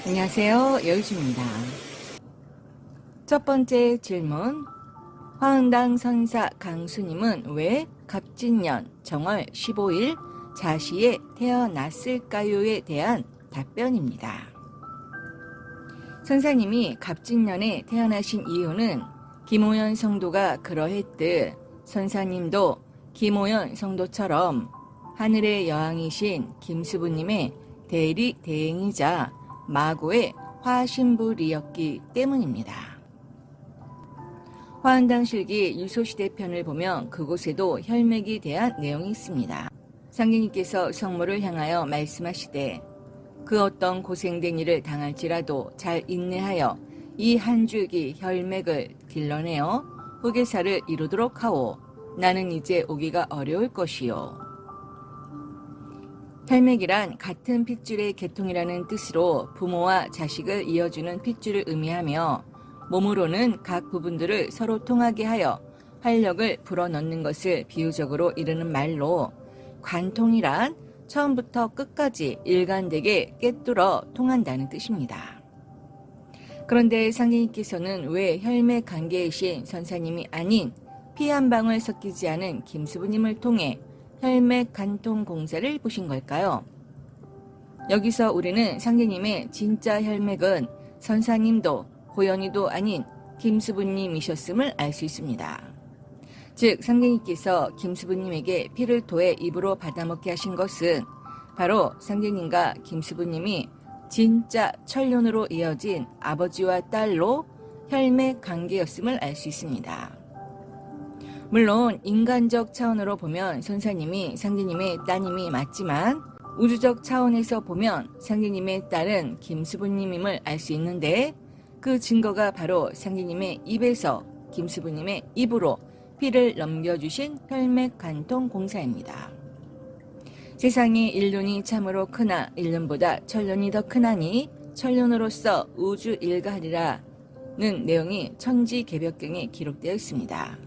안녕하세요. 여유주입니다. 첫 번째 질문. 화흥당 선사 강수님은 왜 갑진년 정월 15일 자시에 태어났을까요에 대한 답변입니다. 선사님이 갑진년에 태어나신 이유는 김오연 성도가 그러했듯 선사님도 김오연 성도처럼 하늘의 여왕이신 김수부님의 대리 대행이자 마고의 화신불이었기 때문입니다. 화흥당실기 유소시대 편을 보면 그곳에도 혈맥에 대한 내용이 있습니다. 상계님께서 성모를 향하여 말씀하시되 그 어떤 고생된 일을 당할지라도 잘 인내하여 이 한 줄기 혈맥을 길러내어 후계사를 이루도록 하오. 나는 이제 오기가 어려울 것이요. 혈맥이란 같은 핏줄의 계통이라는 뜻으로 부모와 자식을 이어주는 핏줄을 의미하며 몸으로는 각 부분들을 서로 통하게 하여 활력을 불어넣는 것을 비유적으로 이르는 말로 관통이란 처음부터 끝까지 일관되게 꿰뚫어 통한다는 뜻입니다. 그런데 상계님께서는 왜 혈맥 관계이신 선사님이 아닌 피 한 방울 섞이지 않은 김수부님을 통해 혈맥 관통 공사를 보신 걸까요? 여기서 우리는 상계님의 진짜 혈맥은 선사님도 고연이도 아닌 김수부님이셨음을 알 수 있습니다. 즉 상계님께서 김수부님에게 피를 토해 입으로 받아먹게 하신 것은 바로 상계님과 김수부님이 진짜 천륜으로 이어진 아버지와 딸로 혈맥 관계였음을 알 수 있습니다. 물론 인간적 차원으로 보면 선사님이 상계님의 따님이 맞지만 우주적 차원에서 보면 상계님의 딸은 김수부님임을 알 수 있는데 그 증거가 바로 상계님의 입에서 김수부님의 입으로 피를 넘겨주신 혈맥 관통 공사입니다. 세상에 일륜이 참으로 크나 일륜보다 천륜이 더 크나니 천륜으로서 우주 일가하리라는 내용이 천지개벽경에 기록되어 있습니다.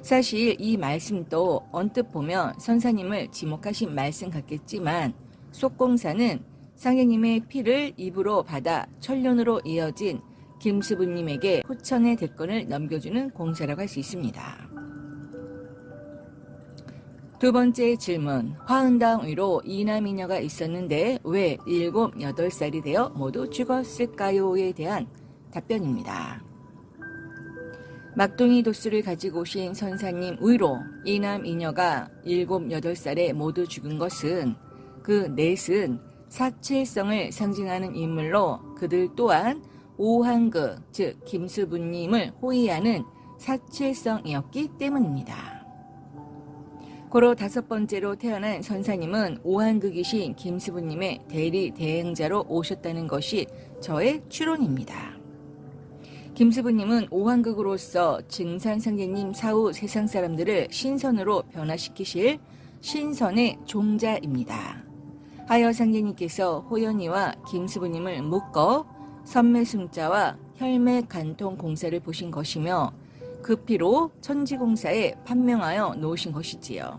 사실 이 말씀도 언뜻 보면 선사님을 지목하신 말씀 같겠지만 속공사는 상계님의 피를 입으로 받아 천륜으로 이어진 김수부님에게 후천의 대권을 넘겨주는 공사라고 할 수 있습니다. 두 번째 질문. 화흥당 위로 이남이녀가 있었는데 왜 7, 8살이 되어 모두 죽었을까요에 대한 답변입니다. 막둥이 도수를 가지고 오신 선사님 위로 이남 이녀가 7, 8살에 모두 죽은 것은 그 넷은 사칠성을 상징하는 인물로 그들 또한 오한극 즉 김수부님을 호위하는 사칠성이었기 때문입니다. 고로 다섯 번째로 태어난 선사님은 오한극이신 김수부님의 대리 대행자로 오셨다는 것이 저의 추론입니다. 김수부님은 오한극으로서 증산상계님 사후 세상 사람들을 신선으로 변화시키실 신선의 종자입니다. 하여 상계님께서 호연이와 김수부님을 묶어 선매승자와 혈맥 관통 공사를 보신 것이며 그 피로 천지공사에 판명하여 놓으신 것이지요.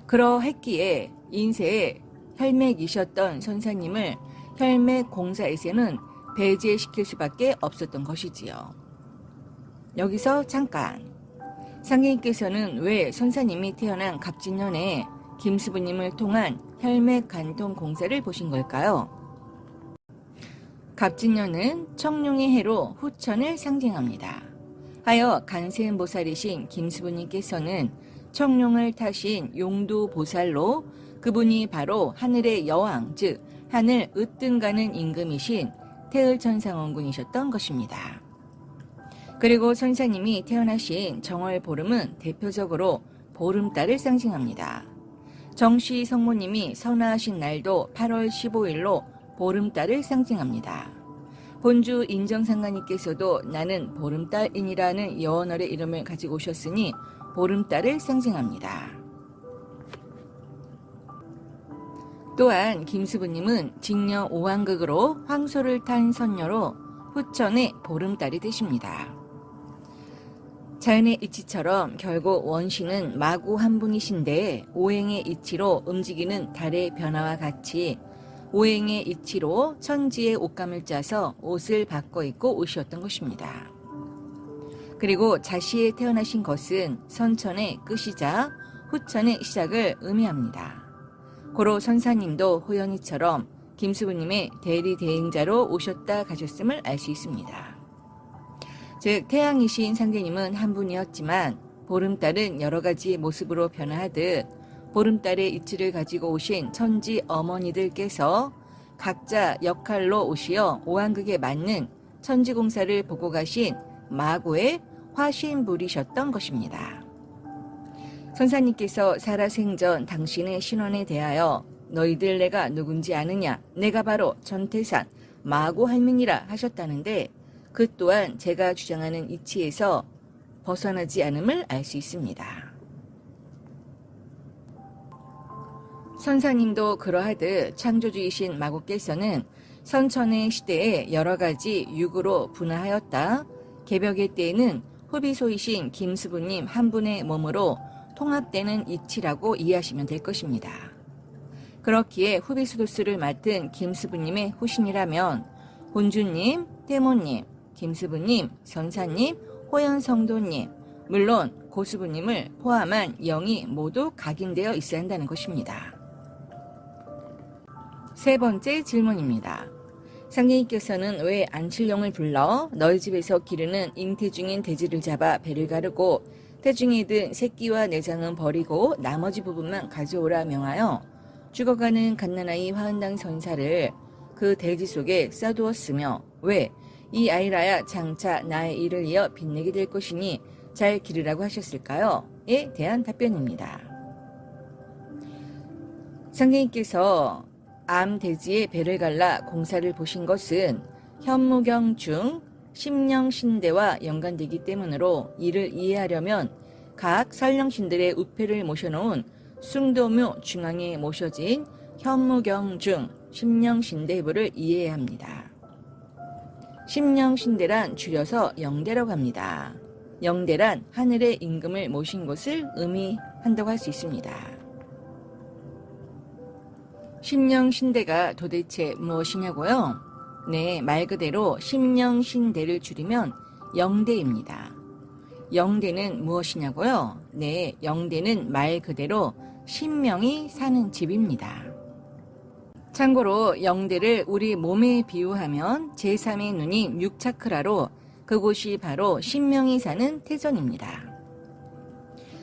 그러했기에 인세의 혈맥이셨던 선사님을 혈맥 공사에서는 배제시킬 수밖에 없었던 것이지요. 여기서 잠깐. 상계님께서는 왜 선사님이 태어난 갑진년에 김수부님을 통한 혈맥 관통 공사를 보신 걸까요? 갑진년은 청룡의 해로 후천을 상징합니다. 하여 간세음보살이신 김수부님께서는 청룡을 타신 용두보살로 그분이 바로 하늘의 여왕 즉 하늘 으뜸가는 임금이신 태을천상원군이셨던 것입니다. 그리고 선사님이 태어나신 정월보름은 대표적으로 보름달을 상징합니다. 정시 성모님이 선화하신 날도 8월 15일로 보름달을 상징합니다. 본주 인정상가님께서도 나는 보름달인이라는 여원월의 이름을 가지고 오셨으니 보름달을 상징합니다. 또한 김수부님은 직녀 오한극으로 황소를 탄 선녀로 후천의 보름달이 되십니다. 자연의 이치처럼 결국 원신은 마구 한 분이신데 오행의 이치로 움직이는 달의 변화와 같이 오행의 이치로 천지의 옷감을 짜서 옷을 바꿔 입고 오셨던 것입니다. 그리고 자시에 태어나신 것은 선천의 끝이자 후천의 시작을 의미합니다. 고로 선사님도 호연이처럼 김수부님의 대리대행자로 오셨다 가셨음을 알 수 있습니다. 즉 태양이신 상대님은 한 분이었지만 보름달은 여러 가지 모습으로 변화하듯 보름달의 이치를 가지고 오신 천지 어머니들께서 각자 역할로 오시어 오한극에 맞는 천지공사를 보고 가신 마고의 화신불이셨던 것입니다. 선사님께서 살아생전 당신의 신원에 대하여 너희들 내가 누군지 아느냐? 내가 바로 전태산 마고 할민이라 하셨다는데 그 또한 제가 주장하는 이치에서 벗어나지 않음을 알 수 있습니다. 선사님도 그러하듯 창조주이신 마고께서는 선천의 시대에 여러 가지 육으로 분화하였다. 개벽의 때에는 후비소이신 김수부님 한 분의 몸으로 통합되는 이치라고 이해하시면 될 것입니다. 그렇기에 후비수도스를 맡은 김수부님의 후신이라면 본주님, 태모님, 김수부님, 선사님, 호연성도님, 물론 고수부님을 포함한 영이 모두 각인되어 있어야 한다는 것입니다. 세 번째 질문입니다. 상제님께서는 왜 안칠령을 불러 너희 집에서 기르는 잉태 중인 돼지를 잡아 배를 가르고 태중에 든 새끼와 내장은 버리고 나머지 부분만 가져오라 명하여 죽어가는 갓난아이 화은당 선사를 그 돼지 속에 싸두었으며 왜 이 아이라야 장차 나의 일을 이어 빛내게 될 것이니 잘 기르라고 하셨을까요? 에 대한 답변입니다. 상제님께서 암돼지의 배를 갈라 공사를 보신 것은 현무경 중 심령신대와 연관되기 때문으로 이를 이해하려면 각 설령신들의 우패를 모셔놓은 숭도묘 중앙에 모셔진 현무경 중 심령신대부를 이해해야 합니다. 심령신대란 줄여서 영대라고 합니다. 영대란 하늘의 임금을 모신 것을 의미한다고 할 수 있습니다. 심령신대가 도대체 무엇이냐고요? 네, 말 그대로 심령신대를 줄이면 영대입니다. 영대는 무엇이냐고요? 네, 영대는 말 그대로 신명이 사는 집입니다. 참고로 영대를 우리 몸에 비유하면 제3의 눈인 6차크라로 그곳이 바로 신명이 사는 태전입니다.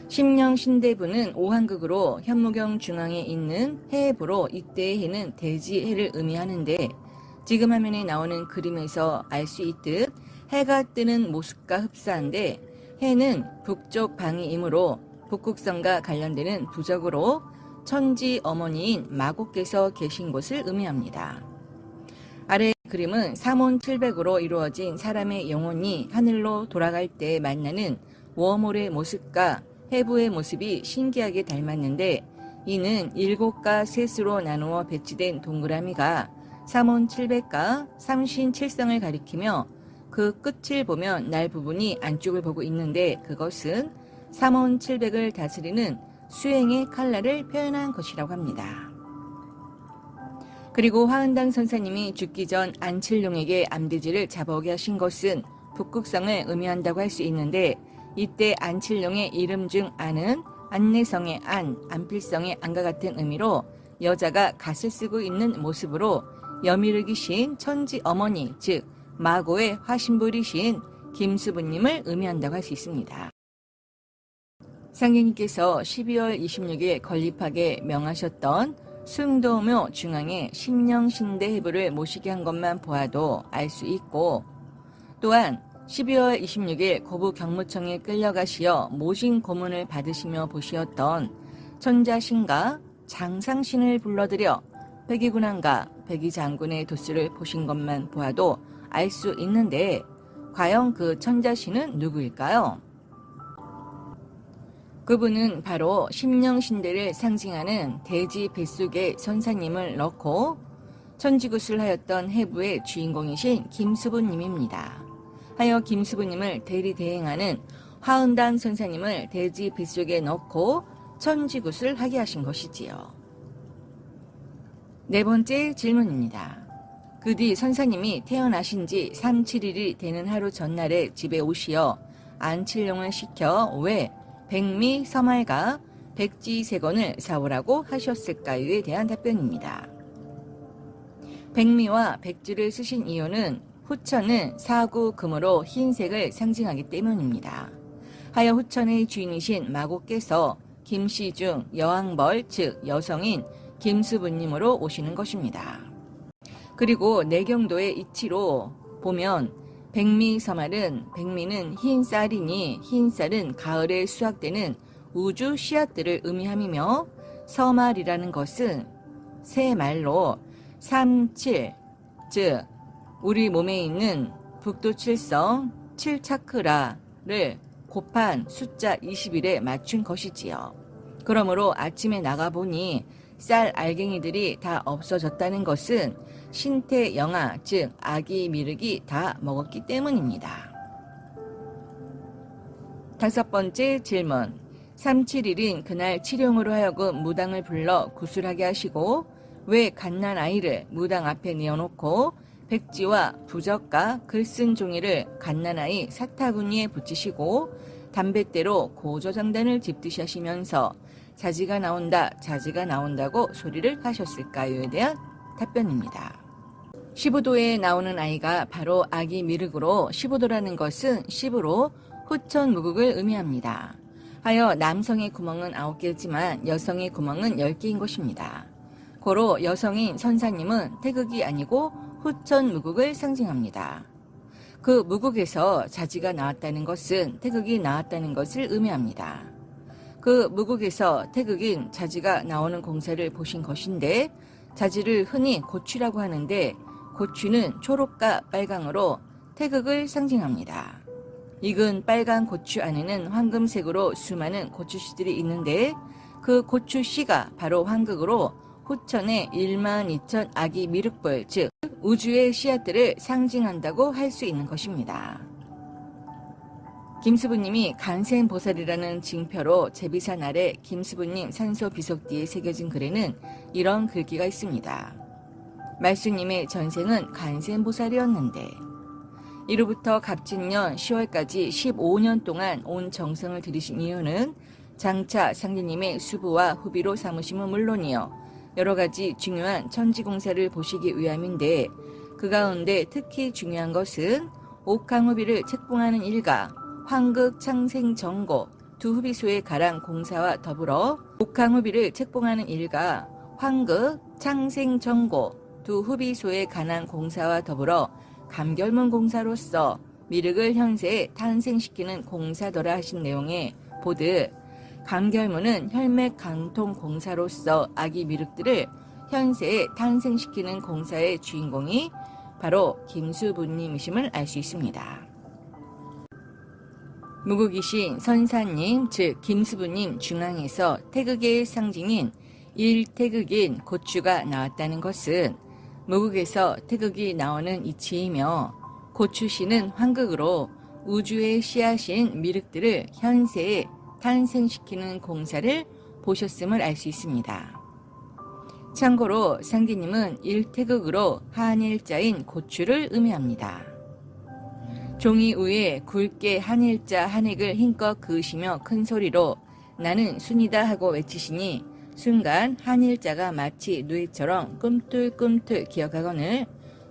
심령신대부는 오한극으로 현무경 중앙에 있는 해부로 이때의 해는 대지해를 의미하는데 지금 화면에 나오는 그림에서 알 수 있듯 해가 뜨는 모습과 흡사한데 해는 북쪽 방위이므로 북극성과 관련되는 부적으로 천지 어머니인 마고께서 계신 곳을 의미합니다. 아래 그림은 삼원 700으로 이루어진 사람의 영혼이 하늘로 돌아갈 때 만나는 웜홀의 모습과 해부의 모습이 신기하게 닮았는데 이는 7가 셋으로 나누어 배치된 동그라미가 삼원 700과 삼신 7성을 가리키며 그 끝을 보면 날 부분이 안쪽을 보고 있는데 그것은 삼원 700을 다스리는 수행의 칼날을 표현한 것이라고 합니다. 그리고 화은당 선사님이 죽기 전 안칠룡에게 암돼지를 잡아오게 하신 것은 북극성을 의미한다고 할 수 있는데 이때 안칠룡의 이름 중 안은 안내성의 안, 안필성의 안과 같은 의미로 여자가 갓을 쓰고 있는 모습으로 여미를 기신 천지 어머니 즉 마고의 화신불이신 김수부님을 의미한다고 할 수 있습니다. 상계님께서 12월 26일 건립하게 명하셨던 숭도묘 중앙에 심령신대 해부를 모시게 한 것만 보아도 알 수 있고 또한 12월 26일 고부 경무청에 끌려가시어 모신 고문을 받으시며 보시었던 천자신과 장상신을 불러들여 백이군왕과 백이장군의 도수를 보신 것만 보아도 알 수 있는데 과연 그 천자신은 누구일까요? 그분은 바로 심령신대를 상징하는 대지 뱃속에 선사님을 넣고 천지구슬 하였던 해부의 주인공이신 김수부님입니다. 하여 김수부님을 대리대행하는 화은당 선사님을 대지 뱃속에 넣고 천지굿을 하게 하신 것이지요. 네 번째 질문입니다. 그 뒤 선사님이 태어나신 지 3, 7일이 되는 하루 전날에 집에 오시어 안칠용을 시켜 왜 백미 서말과 백지 세 권을 사오라고 하셨을까요에 대한 답변입니다. 백미와 백지를 쓰신 이유는 후천은 사구금으로 흰색을 상징하기 때문입니다. 하여 후천의 주인이신 마고께서 김씨중 여왕벌 즉 여성인 김수부님으로 오시는 것입니다. 그리고 내경도의 이치로 보면 백미서말은 백미는 흰 쌀이니 흰 쌀은 가을에 수확되는 우주 씨앗들을 의미함이며 서말이라는 것은 새 말로 3, 7, 즉 우리 몸에 있는 북두칠성 7차크라를 곱한 숫자 21에 맞춘 것이지요. 그러므로 아침에 나가보니 쌀 알갱이들이 다 없어졌다는 것은 신태영아 즉 아기 미륵이 다 먹었기 때문입니다. 다섯 번째 질문. 3, 7일인 그날 칠용으로 하여금 무당을 불러 구술하게 하시고 왜 갓난아이를 무당 앞에 내어놓고 백지와 부적과 글쓴 종이를 갓난아이 사타구니에 붙이시고 담뱃대로 고조장단을 짚듯이 하시면서 자지가 나온다 자지가 나온다고 소리를 하셨을까요에 대한 답변입니다. 15도에 나오는 아이가 바로 아기 미륵으로 15도라는 것은 10으로 후천무국을 의미합니다. 하여 남성의 구멍은 9개지만 여성의 구멍은 10개인 것입니다. 고로 여성인 선사님은 태극이 아니고 후천무국을 상징합니다. 그 무국에서 자지가 나왔다는 것은 태극이 나왔다는 것을 의미합니다. 그 무국에서 태극인 자지가 나오는 공사를 보신 것인데 자지를 흔히 고추라고 하는데 고추는 초록과 빨강으로 태극을 상징합니다. 익은 빨간 고추 안에는 황금색으로 수많은 고추씨들이 있는데 그 고추씨가 바로 황극으로 후천의 12,000 아기 미륵불 즉 우주의 씨앗들을 상징한다고 할 수 있는 것입니다. 김수부님이 간센보살이라는 징표로 제비산 아래 김수부님 산소 비석뒤에 새겨진 글에는 이런 글귀가 있습니다. 말수님의 전생은 간센보살이었는데 이로부터 갑진년 10월까지 15년 동안 온 정성을 들이신 이유는 장차 상제님의 수부와 후비로 삼으심은 물론이요 여러 가지 중요한 천지공사를 보시기 위함인데 그 가운데 특히 중요한 것은 옥황후비를 책봉하는 일과 황극 창생정고 두 후비소의 가랑 공사와 더불어 옥황후비를 책봉하는 일과 황극 창생정고 두 후비소의 가난 공사와 더불어 감결문 공사로서 미륵을 현세에 탄생시키는 공사더라 하신 내용에 보듯 감결문은 혈맥 강통 공사로서 아기 미륵들을 현세에 탄생시키는 공사의 주인공이 바로 김수부님이심을 알 수 있습니다. 무국이신 선사님 즉 김수부님 중앙에서 태극의 상징인 일태극인 고추가 나왔다는 것은 무국에서 태극이 나오는 이치이며 고추씨는 황극으로 우주의 씨앗인 미륵들을 현세에 탄생시키는 공사를 보셨음을 알 수 있습니다. 참고로 상기님은 일태극으로 한일자인 고추를 의미합니다. 종이 위에 굵게 한일자 한획을 힘껏 그으시며 큰 소리로 나는 순이다 하고 외치시니 순간 한일자가 마치 누에처럼 꿈틀꿈틀 기어가거늘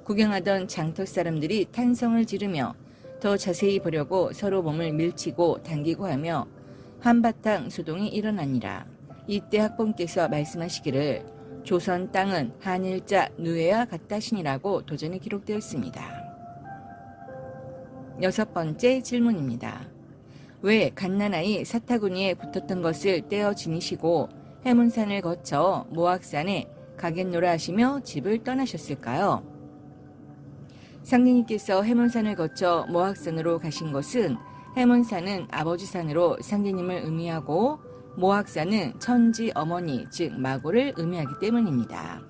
구경하던 장터 사람들이 탄성을 지르며 더 자세히 보려고 서로 몸을 밀치고 당기고 하며 한바탕 소동이 일어나니라. 이때 학본께서 말씀하시기를 조선 땅은 한일자 누에와 같다시니라고 도전에 기록되었습니다. 여섯 번째 질문입니다. 왜 갓난아이 사타구니에 붙었던 것을 떼어 지니시고 해문산을 거쳐 모악산에 가겠노라 하시며 집을 떠나셨을까요? 상제님께서 해문산을 거쳐 모악산으로 가신 것은 해문산은 아버지산으로 상제님을 의미하고 모악산은 천지 어머니 즉 마고를 의미하기 때문입니다.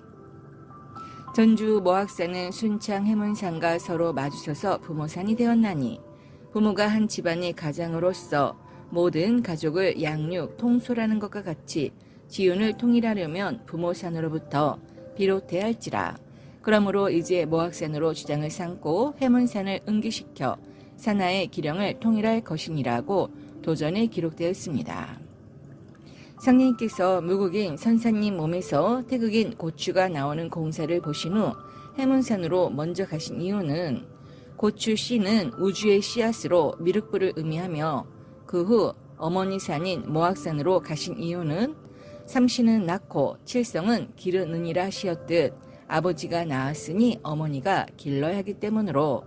전주 모악산은 순창 해문산과 서로 마주쳐서 부모산이 되었나니 부모가 한 집안의 가장으로서 모든 가족을 양육, 통솔하는 것과 같이 지운을 통일하려면 부모산으로부터 비롯해야 할지라. 그러므로 이제 모악산으로 주장을 삼고 해문산을 응기시켜 산하의 기령을 통일할 것이니라고 도전에 기록되었습니다. 상님께서 무국인 선사님 몸에서 태극인 고추가 나오는 공사를 보신 후 해문산으로 먼저 가신 이유는 고추 씨는 우주의 씨앗으로 미륵불을 의미하며 그 후 어머니 산인 모악산으로 가신 이유는 삼신은 낳고 칠성은 기르느니라 하시었듯 아버지가 낳았으니 어머니가 길러야 하기 때문으로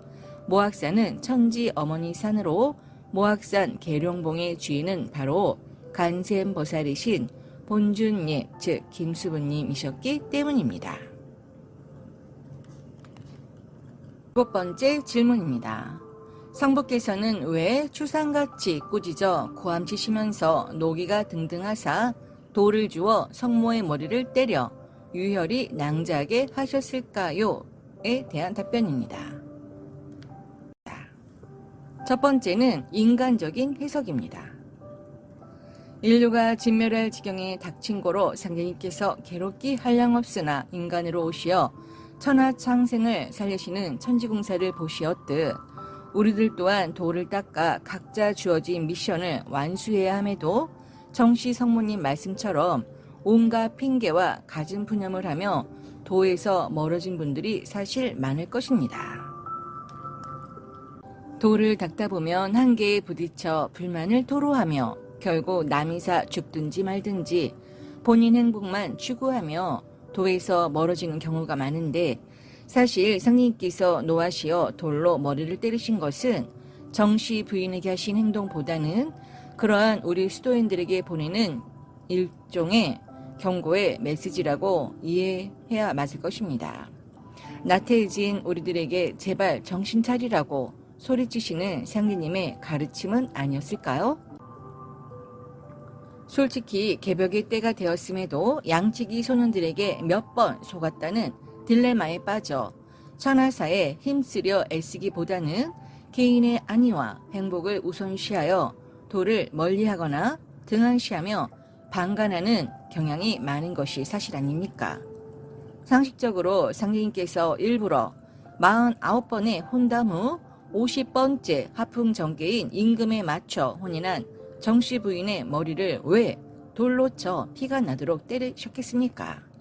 모악산은 천지 어머니 산으로 모악산 계룡봉의 주인은 바로 간샘보살이신 본준님 즉 김수부님이셨기 때문입니다. 7번째 질문입니다. 성부께서는 왜 추상같이 꾸짖어 고함치시면서 노기가 등등하사 돌을 주어 성모의 머리를 때려 유혈이 낭자하게 하셨을까요?에 대한 답변입니다. 첫 번째는 인간적인 해석입니다. 인류가 진멸할 지경에 닥친 고로 상대님께서 괴롭기 한량없으나 인간으로 오시어 천하창생을 살리시는 천지공사를 보시었듯 우리들 또한 도를 닦아 각자 주어진 미션을 완수해야 함에도 정시 성모님 말씀처럼 온갖 핑계와 갖은 푸념을 하며 도에서 멀어진 분들이 사실 많을 것입니다. 도를 닦다 보면 한계에 부딪혀 불만을 토로하며 결국 남이사 죽든지 말든지 본인 행복만 추구하며 도에서 멀어지는 경우가 많은데 사실 상님께서 노하시어 돌로 머리를 때리신 것은 정시 부인에게 하신 행동보다는 그러한 우리 수도인들에게 보내는 일종의 경고의 메시지라고 이해해야 맞을 것입니다. 나태해진 우리들에게 제발 정신 차리라고 소리치시는 상리님의 가르침은 아니었을까요? 솔직히 개벽의 때가 되었음에도 양치기 소년들에게 몇 번 속았다는 딜레마에 빠져 천하사에 힘쓰려 애쓰기보다는 개인의 안위와 행복을 우선시하여 도를 멀리하거나 등한시하며 방관하는 경향이 많은 것이 사실 아닙니까? 상식적으로 상대님께서 일부러 49번의 혼담 후 50번째 하품 전개인 임금에 맞춰 혼인한 정씨 부인의 머리를 왜 돌로 쳐 피가 나도록 때리셨겠습니까?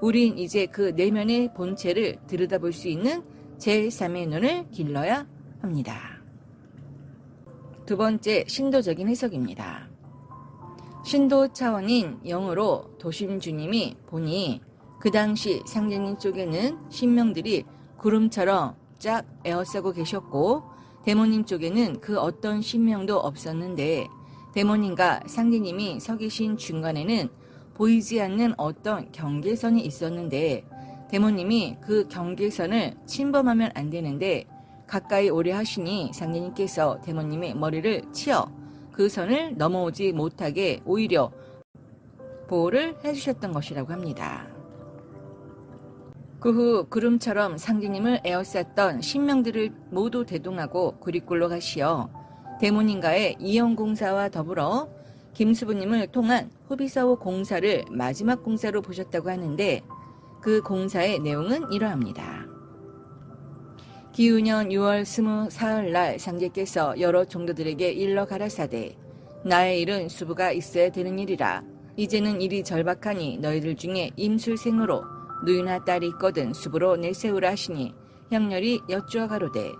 우린 이제 그 내면의 본체를 들여다볼 수 있는 제3의 눈을 길러야 합니다. 두 번째, 신도적인 해석입니다. 신도 차원인 영으로 도심주님이 보니 그 당시 상제님 쪽에는 신명들이 구름처럼 쫙 에워싸고 계셨고 대모님 쪽에는 그 어떤 신명도 없었는데 대모님과 상제님이 서 계신 중간에는 보이지 않는 어떤 경계선이 있었는데 대모님이 그 경계선을 침범하면 안 되는데 가까이 오려 하시니 상제님께서 대모님의 머리를 치어 그 선을 넘어오지 못하게 오히려 보호를 해주셨던 것이라고 합니다. 그 후 구름처럼 상제님을 에워쌌던 신명들을 모두 대동하고 구리굴로 가시어 대모님과의 이영공사와 더불어 김수부님을 통한 후비사호 공사를 마지막 공사로 보셨다고 하는데 그 공사의 내용은 이러합니다. 기우년 6월 24일날 상제께서 여러 종도들에게 일러 가라사대 나의 일은 수부가 있어야 되는 일이라 이제는 일이 절박하니 너희들 중에 임술생으로 누이나 딸이 있거든 수부로 내세우라 하시니 형렬이 여쭈어 가로되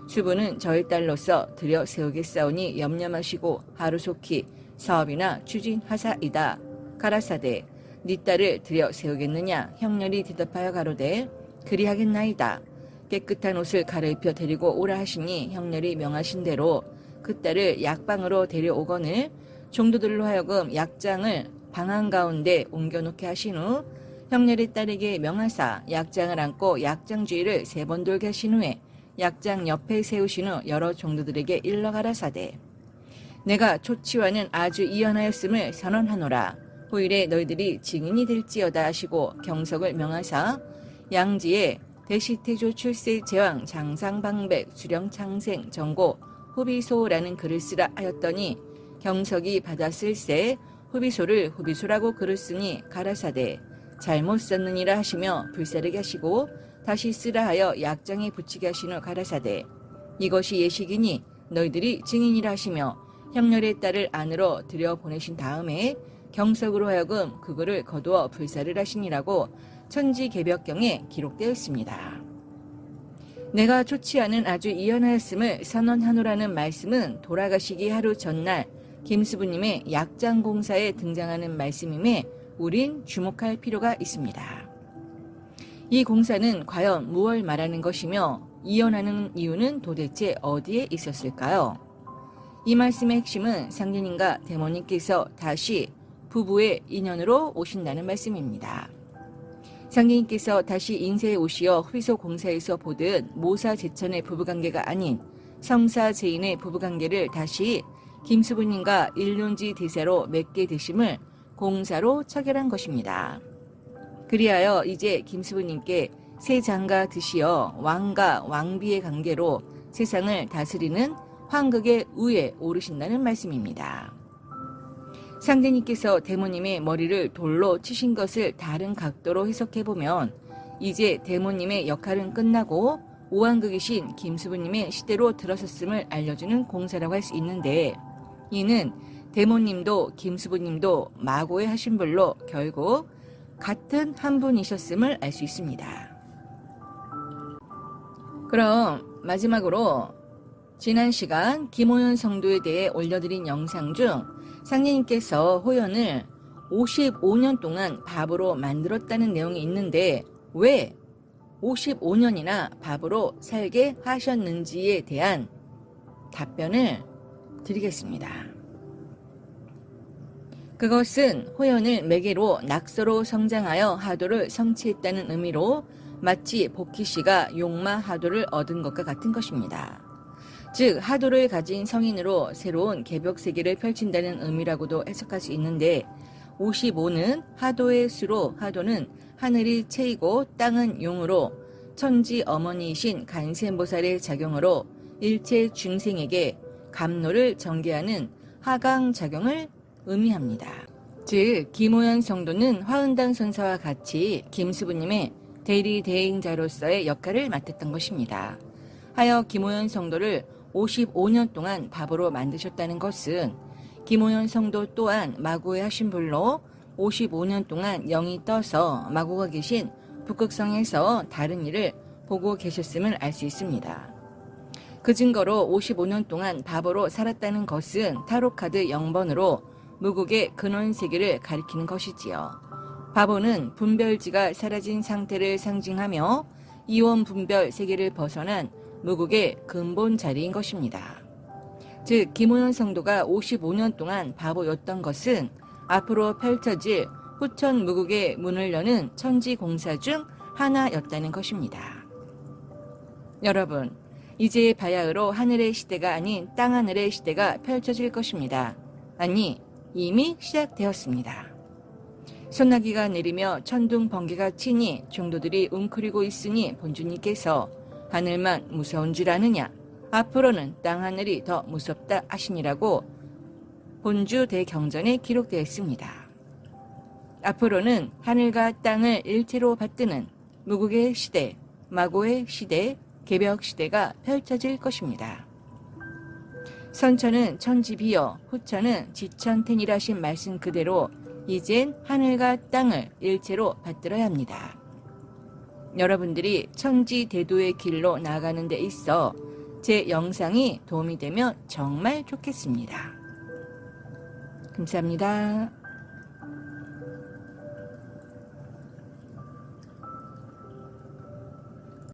수부는 저희 딸로서 들여 세우겠사오니 염려 마시고 하루속히 사업이나 추진하사이다. 가라사대 네 딸을 들여 세우겠느냐 형렬이 대답하여 가로되 그리하겠나이다. 깨끗한 옷을 갈아입혀 데리고 오라 하시니 형렬이 명하신 대로 그 딸을 약방으로 데려오거늘 종도들로 하여금 약장을 방 한가운데 옮겨놓게 하신 후 형렬의 딸에게 명하사 약장을 안고 약장주의를 3번 돌게 하신 후에 약장 옆에 세우신 후 여러 종도들에게 일러 가라사대 내가 초치와는 아주 이연하였음을 선언하노라. 후일에 너희들이 증인이 될지어다 하시고 경석을 명하사 양지에 대시태조 출세 제왕 장상방백 수령창생 정고 후비소라는 글을 쓰라 하였더니 경석이 받았을세 후비소를 후비소라고 글을 쓰니 가라사대 잘못 썼느니라 하시며 불사르게 하시고 다시 쓰라 하여 약장에 붙이게 하신 후 가라사대 이것이 예식이니 너희들이 증인이라 하시며 형렬의 딸을 안으로 들여보내신 다음에 경석으로 하여금 그거를 거두어 불사를 하시니라고 천지개벽경에 기록되어 있습니다. 내가 좋지 않은 아주 이연하였음을 선언하노라는 말씀은 돌아가시기 하루 전날 김수부님의 약장공사에 등장하는 말씀임에 우린 주목할 필요가 있습니다. 이 공사는 과연 무엇을 말하는 것이며 이연하는 이유는 도대체 어디에 있었을까요? 이 말씀의 핵심은 상제님과 대모님께서 다시 부부의 인연으로 오신다는 말씀입니다. 상제님께서 다시 인세에 오시어 휘소 공사에서 보듯 모사 제천의 부부관계가 아닌 성사 제인의 부부관계를 다시 김수부님과 일륜지 대사로 맺게 되심을 공사로 처결한 것입니다. 그리하여 이제 김수부님께 새 장가 드시어 왕과 왕비의 관계로 세상을 다스리는 황극의 위에 오르신다는 말씀입니다. 상제님께서 대모님의 머리를 돌로 치신 것을 다른 각도로 해석해보면 이제 대모님의 역할은 끝나고 오왕극이신 김수부님의 시대로 들어섰음을 알려주는 공사라고 할 수 있는데 이는 대모님도 김수부님도 마고의 하신불로 결국 같은 한 분이셨음을 알 수 있습니다. 그럼 마지막으로 지난 시간 김호연 성도에 대해 올려드린 영상 중 상제님께서 호연을 55년 동안 바보로 만들었다는 내용이 있는데 왜 55년이나 바보로 살게 하셨는지에 대한 답변을 드리겠습니다. 그것은 호연을 매개로 낙서로 성장하여 하도를 성취했다는 의미로 마치 복희씨가 용마 하도를 얻은 것과 같은 것입니다. 즉 하도를 가진 성인으로 새로운 개벽세계를 펼친다는 의미라고도 해석할 수 있는데 55는 하도의 수로 하도는 하늘이 채이고 땅은 용으로 천지 어머니이신 간센보살의 작용으로 일체 중생에게 감노를 전개하는 하강작용을 의미합니다. 즉 김호연 성도는 화은당 선사와 같이 김수부님의 대리대행자로서의 역할을 맡았던 것입니다. 하여 김호연 성도를 55년 동안 바보로 만드셨다는 것은 김호연 성도 또한 마고의 하신불로 55년 동안 영이 떠서 마고가 계신 북극성에서 다른 일을 보고 계셨음을 알 수 있습니다. 그 증거로 55년 동안 바보로 살았다는 것은 타로카드 0번으로 무국의 근원세계를 가리키는 것이지요. 바보는 분별지가 사라진 상태를 상징하며 이원 분별 세계를 벗어난 무국의 근본 자리인 것입니다. 즉 김호연 성도가 55년 동안 바보였던 것은 앞으로 펼쳐질 후천 무국의 문을 여는 천지공사 중 하나였다는 것입니다. 여러분, 이제 바야흐로 하늘의 시대가 아닌 땅하늘의 시대가 펼쳐질 것입니다. 아니, 이미 시작되었습니다. 소나기가 내리며 천둥 번개가 치니 종도들이 웅크리고 있으니 본주님께서 하늘만 무서운 줄 아느냐? 앞으로는 땅하늘이 더 무섭다 하시니라고 본주 대경전에 기록되어 있습니다. 앞으로는 하늘과 땅을 일체로 받드는 무국의 시대, 마고의 시대, 개벽 시대가 펼쳐질 것입니다. 선천은 천지비여 후천은 지천텐이라신 말씀 그대로 이젠 하늘과 땅을 일체로 받들어야 합니다. 여러분들이 천지대도의 길로 나아가는 데 있어 제 영상이 도움이 되면 정말 좋겠습니다. 감사합니다.